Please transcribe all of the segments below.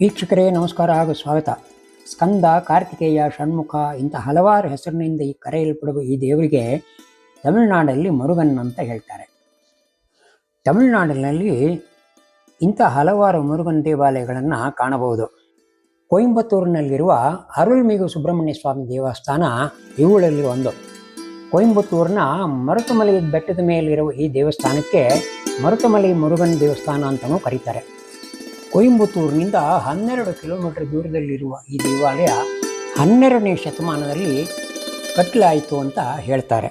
ವೀಕ್ಷಕರೇ ನಮಸ್ಕಾರ ಹಾಗೂ ಸ್ವಾಗತ. ಸ್ಕಂದ, ಕಾರ್ತಿಕೇಯ, ಷಣ್ಮುಖ ಇಂಥ ಹಲವಾರು ಹೆಸರಿನಿಂದ ಕರೆಯಲ್ಪಡುವ ಈ ದೇವರಿಗೆ ತಮಿಳುನಾಡಲ್ಲಿ ಮುರುಗನ್ ಅಂತ ಹೇಳ್ತಾರೆ. ತಮಿಳುನಾಡಿನಲ್ಲಿ ಇಂಥ ಹಲವಾರು ಮುರುಗನ್ ದೇವಾಲಯಗಳನ್ನು ಕಾಣಬಹುದು. ಕೊಯಂಬತ್ತೂರಿನಲ್ಲಿರುವ ಅರುಳ್ಮಿಗು ಸುಬ್ರಹ್ಮಣ್ಯ ಸ್ವಾಮಿ ದೇವಸ್ಥಾನ ಇವುಗಳಲ್ಲಿ ಒಂದು. ಕೊಯಂಬತ್ತೂರಿನ ಮರುತಮಲೈ ಬೆಟ್ಟದ ಮೇಲಿರುವ ಈ ದೇವಸ್ಥಾನಕ್ಕೆ ಮರುತಮಲೈ ಮುರುಗನ್ ದೇವಸ್ಥಾನ ಅಂತಲೂ ಕರೀತಾರೆ. ಕೊಯಂಬತ್ತೂರಿನಿಂದ 12 ಕಿಲೋಮೀಟರ್ ದೂರದಲ್ಲಿರುವ ಈ ದೇವಾಲಯ 12ನೇ ಶತಮಾನದಲ್ಲಿ ಕಟ್ಟಲಾಯಿತು ಅಂತ ಹೇಳ್ತಾರೆ.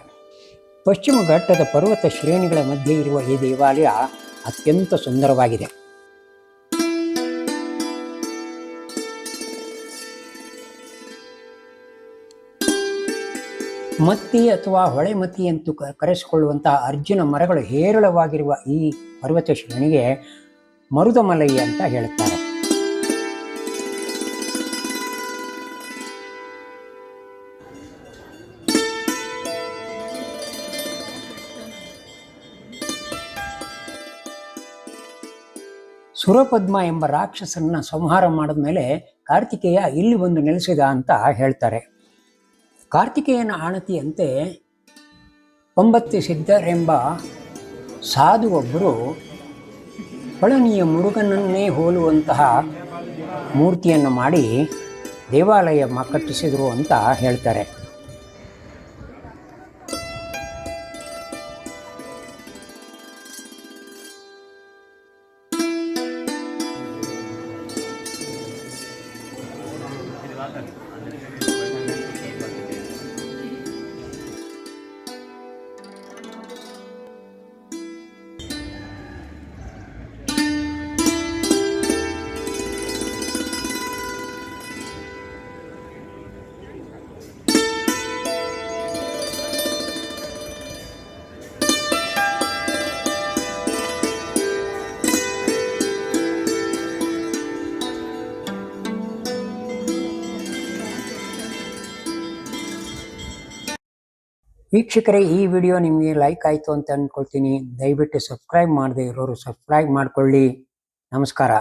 ಪಶ್ಚಿಮ ಘಟ್ಟದ ಪರ್ವತ ಶ್ರೇಣಿಗಳ ಮಧ್ಯೆ ಇರುವ ಈ ದೇವಾಲಯ ಅತ್ಯಂತ ಸುಂದರವಾಗಿದೆ. ಮತ್ತಿ ಅಥವಾ ಹೊಳೆ ಮತ್ತಿ ಎಂದು ಕರೆಸಿಕೊಳ್ಳುವಂತಹ ಅರ್ಜುನ ಮರಗಳು ಹೇರಳವಾಗಿರುವ ಈ ಪರ್ವತ ಶ್ರೇಣಿಗೆ ಮರುದಮಲೈ ಅಂತ ಹೇಳುತ್ತಾರೆ. ಸುರಪದ್ಮ ಎಂಬ ರಾಕ್ಷಸನ್ನ ಸಂಹಾರ ಮಾಡಿದ ಮೇಲೆ ಕಾರ್ತಿಕೇಯ ಇಲ್ಲಿ ಬಂದು ನೆಲೆಸಿದ ಅಂತ ಹೇಳ್ತಾರೆ. ಕಾರ್ತಿಕೇಯನ ಆಣತಿಯಂತೆ ಪಂಬತ್ತಿ ಸಿದ್ಧರೆಂಬ ಸಾಧು ಒಬ್ಬರು ಪಳನಿಯ ಮುರುಗನನ್ನೇ ಹೋಲುವಂತಹ ಮೂರ್ತಿಯನ್ನು ಮಾಡಿ ದೇವಾಲಯ ಕಟ್ಟಿಸಿದರು ಅಂತ ಹೇಳ್ತಾರೆ. ವೀಕ್ಷಕರೇ, ಈ ವಿಡಿಯೋ ನಿಮಗೆ ಲೈಕ್ ಆಯಿತು ಅಂತ ಅಂದ್ಕೊಳ್ತೀನಿ. ದಯವಿಟ್ಟು ಸಬ್ಸ್ಕ್ರೈಬ್ ಮಾಡದೇ ಇರೋರು ಸಬ್ಸ್ಕ್ರೈಬ್ ಮಾಡಿಕೊಳ್ಳಿ. ನಮಸ್ಕಾರ.